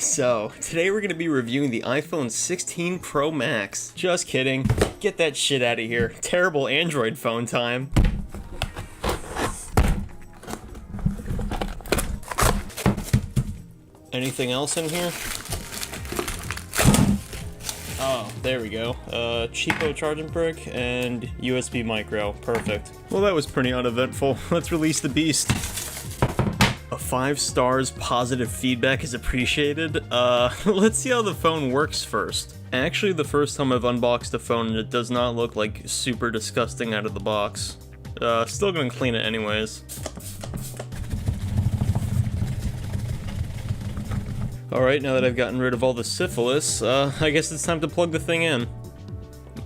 So, today we're going to be reviewing the iPhone 16 Pro Max. Just kidding. Get that shit out of here. Terrible Android phone time. Anything else in here? Oh, there we go. Cheapo charging brick and USB micro. Perfect. Well, that was pretty uneventful. Let's release the beast. A 5 stars positive feedback is appreciated. Let's see how the phone works first. Actually, the first time I've unboxed a phone, it does not look like super disgusting out of the box. Still gonna clean it anyways. Alright, now that I've gotten rid of all the syphilis, I guess it's time to plug the thing in.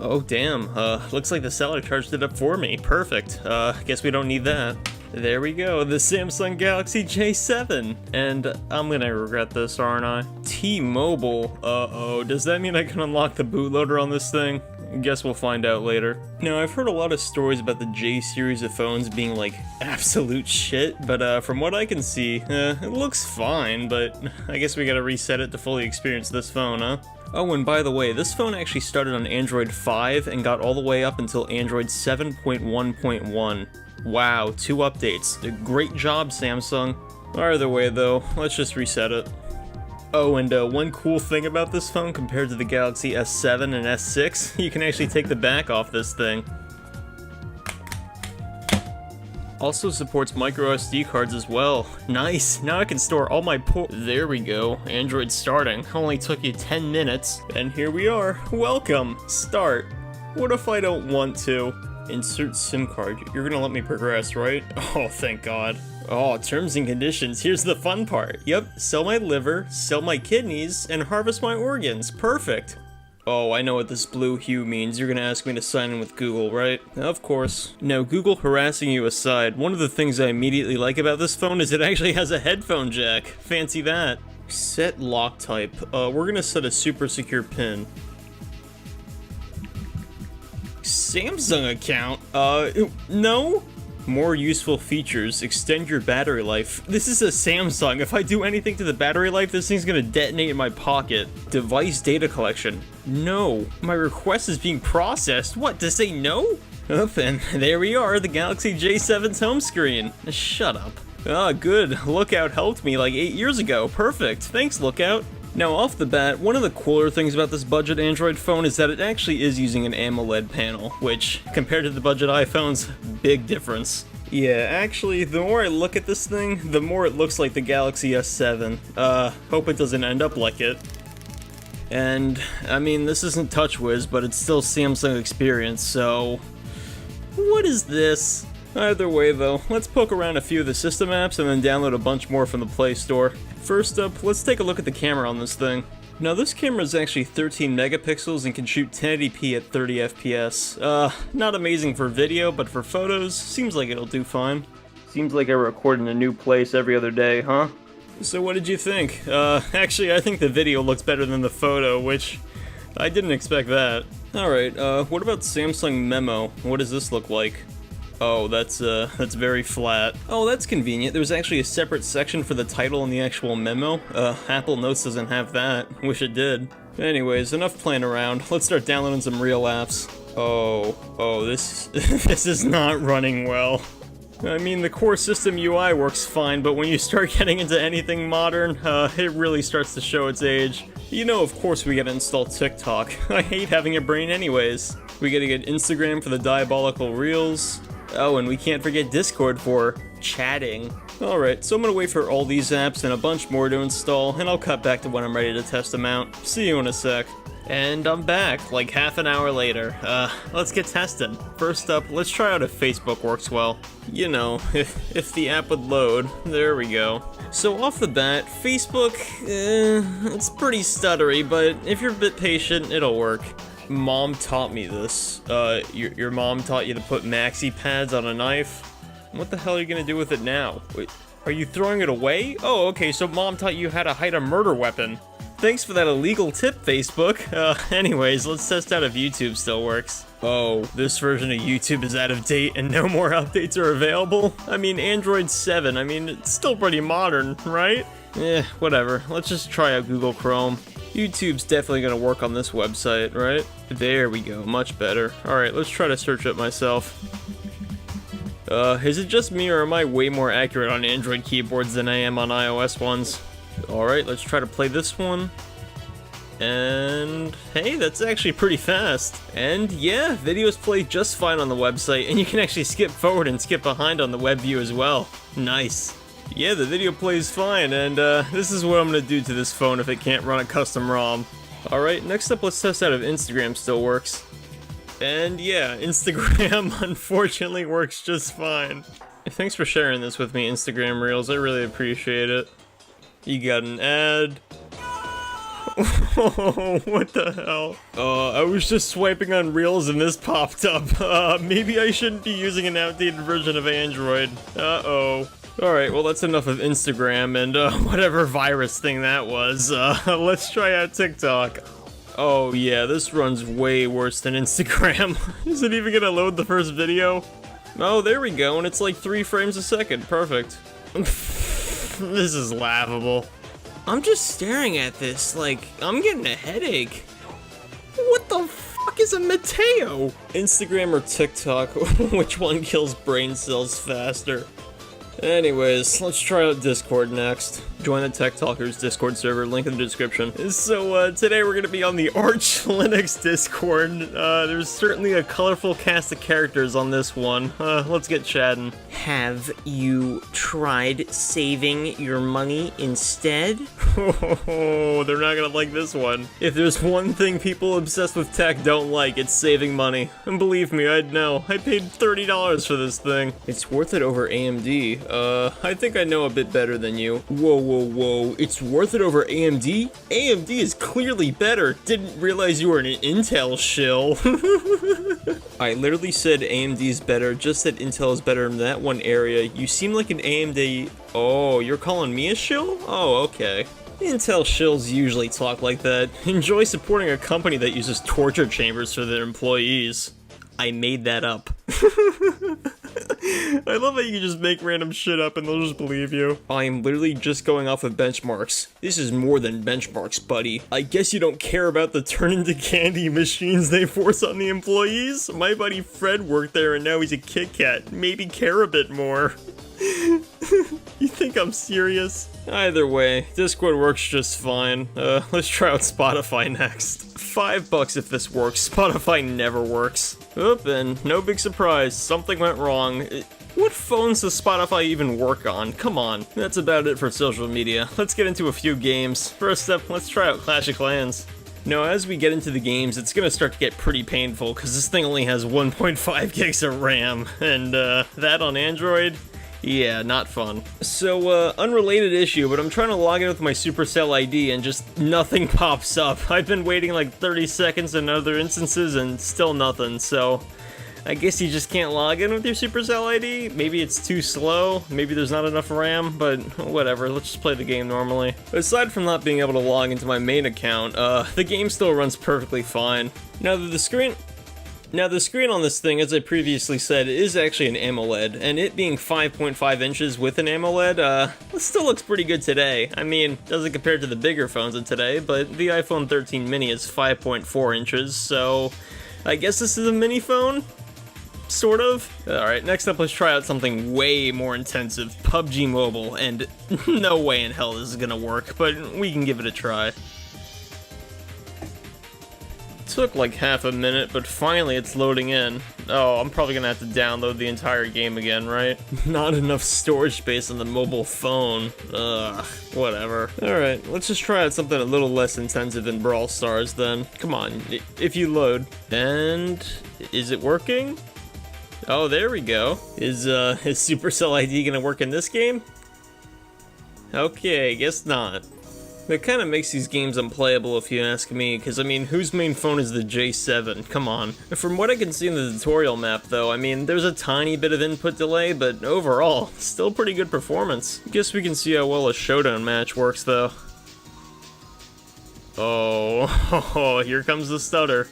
Oh damn, looks like the seller charged it up for me. Perfect. Guess we don't need that. There we go, the Samsung Galaxy J7. And I'm gonna regret this, aren't I? T-Mobile, uh-oh, does that mean I can unlock the bootloader on this thing? Guess we'll find out later. Now, I've heard a lot of stories about the J series of phones being like absolute shit, but from what I can see, it looks fine, but I guess we gotta reset it to fully experience this phone, huh? Oh, and by the way, this phone actually started on Android 5 and got all the way up until Android 7.1.1. Wow, 2 updates. Great job, Samsung. Either way though, let's just reset it. Oh, and one cool thing about this phone compared to the Galaxy S7 and S6, you can actually take the back off this thing. Also supports micro SD cards as well. Nice, now I can store all my There we go, Android starting. Only took you 10 minutes, and here we are. Welcome, start. What if I don't want to? Insert SIM card. You're gonna let me progress, right? Oh, thank God. Oh, terms and conditions. Here's the fun part. Yep, sell my liver, sell my kidneys, and harvest my organs. Perfect. Oh, I know what this blue hue means. You're gonna ask me to sign in with Google, right? Of course. Now, Google harassing you aside, one of the things I immediately like about this phone is it actually has a headphone jack. Fancy that. Set lock type. We're gonna set a super secure pin. Samsung account? No? More useful features. Extend your battery life. This is a Samsung. If I do anything to the battery life, this thing's gonna detonate in my pocket. Device data collection. No. My request is being processed. What, to say no? Oh, and there we are, the Galaxy J7's home screen. Shut up. Ah, good. Lookout helped me like 8 years ago. Perfect. Thanks, Lookout. Now, off the bat, one of the cooler things about this budget Android phone is that it actually is using an AMOLED panel, which, compared to the budget iPhones, big difference. Yeah, actually, the more I look at this thing, the more it looks like the Galaxy S7. Hope it doesn't end up like it. And, I mean, this isn't TouchWiz, but it's still Samsung Experience, so... what is this? Either way though, let's poke around a few of the system apps and then download a bunch more from the Play Store. First up, let's take a look at the camera on this thing. Now this camera is actually 13 megapixels and can shoot 1080p at 30 FPS. Not amazing for video, but for photos, seems like it'll do fine. Seems like I record in a new place every other day, huh? So what did you think? Actually I think the video looks better than the photo, which I didn't expect that. Alright, what about Samsung Memo? What does this look like? Oh, that's very flat. Oh, that's convenient. There's actually a separate section for the title and the actual memo. Apple Notes doesn't have that. Wish it did. Anyways, enough playing around. Let's start downloading some real apps. Oh, this is not running well. I mean, the core system UI works fine, but when you start getting into anything modern, it really starts to show its age. You know, of course we gotta install TikTok. I hate having a brain anyways. We gotta get Instagram for the diabolical reels. Oh, and we can't forget Discord for chatting. Alright, so I'm gonna wait for all these apps and a bunch more to install, and I'll cut back to when I'm ready to test them out. See you in a sec. And I'm back, like half an hour later. Let's get testing. First up, let's try out if Facebook works well. You know, if the app would load. There we go. So off the bat, Facebook, it's pretty stuttery, but if you're a bit patient, it'll work. Mom taught me this. Your mom taught you to put maxi pads on a knife? What the hell are you gonna do with it now? Wait, are you throwing it away? Oh, okay, so mom taught you how to hide a murder weapon. Thanks for that illegal tip, Facebook. Anyways, let's test out if YouTube still works. Oh, this version of YouTube is out of date and no more updates are available? I mean, Android 7, it's still pretty modern, right? Whatever. Let's just try out Google Chrome. YouTube's definitely gonna work on this website, right? There we go, much better. Alright, let's try to search it myself. Is it just me or am I way more accurate on Android keyboards than I am on iOS ones? Alright, let's try to play this one. And hey, that's actually pretty fast. And yeah, videos play just fine on the website, and you can actually skip forward and skip behind on the web view as well. Nice. Yeah, the video plays fine, and this is what I'm gonna do to this phone if it can't run a custom ROM. Alright, next up let's test out if Instagram still works. And yeah, Instagram unfortunately works just fine. Thanks for sharing this with me, Instagram Reels, I really appreciate it. You got an ad. Oh, what the hell? I was just swiping on Reels and this popped up. Maybe I shouldn't be using an outdated version of Android. Uh-oh. Alright, well that's enough of Instagram and whatever virus thing that was. Let's try out TikTok. Oh yeah, this runs way worse than Instagram. Is it even gonna load the first video? Oh, there we go, and it's like 3 frames a second. Perfect. This is laughable. I'm just staring at this like I'm getting a headache. What the fuck is a Mateo? Instagram or TikTok? Which one kills brain cells faster? Anyways, let's try out Discord next. Join the Tech Talkers Discord server, link in the description. So, today we're gonna be on the Arch Linux Discord. There's certainly a colorful cast of characters on this one. Let's get chatting. Have you tried saving your money instead? Oh, they're not gonna like this one. If there's one thing people obsessed with tech don't like, it's saving money. And believe me, I'd know. I paid $30 for this thing. It's worth it over AMD. I think I know a bit better than you. Whoa, it's worth it over AMD? AMD is clearly better. Didn't realize you were an Intel shill. I literally said AMD is better, just that Intel is better in that one area. You seem like an AMD... Oh, you're calling me a shill? Oh, okay. Intel shills usually talk like that. Enjoy supporting a company that uses torture chambers for their employees. I made that up. I love how you can just make random shit up and they'll just believe you. I'm literally just going off of benchmarks. This is more than benchmarks, buddy. I guess you don't care about the turn into candy machines they force on the employees? My buddy Fred worked there and now he's a Kit Kat. Maybe care a bit more. You think I'm serious? Either way, Discord works just fine. Let's try out Spotify next. $5 if this works. Spotify never works. Oop, and no big surprise, something went wrong. What phones does Spotify even work on? Come on. That's about it for social media. Let's get into a few games. First up, let's try out Clash of Clans. Now, as we get into the games, it's gonna start to get pretty painful, because this thing only has 1.5 gigs of RAM, and that on Android? Yeah, not fun. So, unrelated issue, but I'm trying to log in with my Supercell ID and just nothing pops up. I've been waiting like 30 seconds in other instances and still nothing, so I guess you just can't log in with your Supercell ID? Maybe it's too slow, maybe there's not enough RAM, but whatever, let's just play the game normally. Aside from not being able to log into my main account, the game still runs perfectly fine. Now, the screen on this thing, as I previously said, is actually an AMOLED, and it being 5.5 inches with an AMOLED, it still looks pretty good today. I mean, doesn't compare to the bigger phones of today, but the iPhone 13 mini is 5.4 inches, so I guess this is a mini phone? Sort of. Alright, next up let's try out something way more intensive, PUBG Mobile, and no way in hell this is gonna work, but we can give it a try. Took like half a minute, but finally it's loading in. Oh, I'm probably gonna have to download the entire game again, right? Not enough storage space on the mobile phone. Ugh, whatever. Alright, let's just try out something a little less intensive than Brawl Stars then. Come on, if you load. And is it working? Oh, there we go. Is Supercell ID gonna work in this game? Okay, guess not. That kind of makes these games unplayable if you ask me, because I mean, whose main phone is the J7? Come on. From what I can see in the tutorial map though, I mean, there's a tiny bit of input delay, but overall, still pretty good performance. Guess we can see how well a showdown match works though. Oh, here comes the stutter.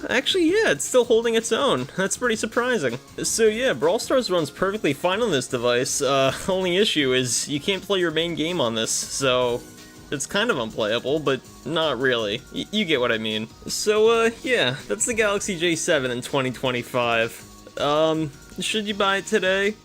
actually, yeah, it's still holding its own. That's pretty surprising. So yeah, Brawl Stars runs perfectly fine on this device. Only issue is you can't play your main game on this, so it's kind of unplayable, but not really. You get what I mean. So, yeah, that's the Galaxy J7 in 2025. Should you buy it today?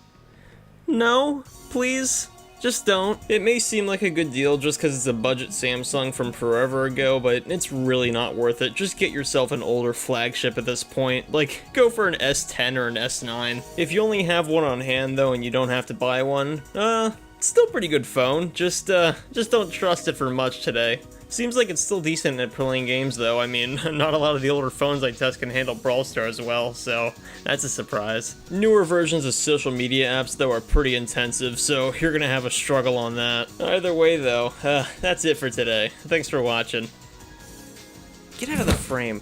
No? Please? Just don't. It may seem like a good deal just because it's a budget Samsung from forever ago, but it's really not worth it. Just get yourself an older flagship at this point. Like, go for an S10 or an S9. If you only have one on hand, though, and you don't have to buy one, it's still a pretty good phone. Just don't trust it for much today. Seems like it's still decent at playing games, though. I mean, not a lot of the older phones I test can handle Brawl Stars well, so that's a surprise. Newer versions of social media apps, though, are pretty intensive, so you're gonna have a struggle on that. Either way, though, that's it for today. Thanks for watching. Get out of the frame.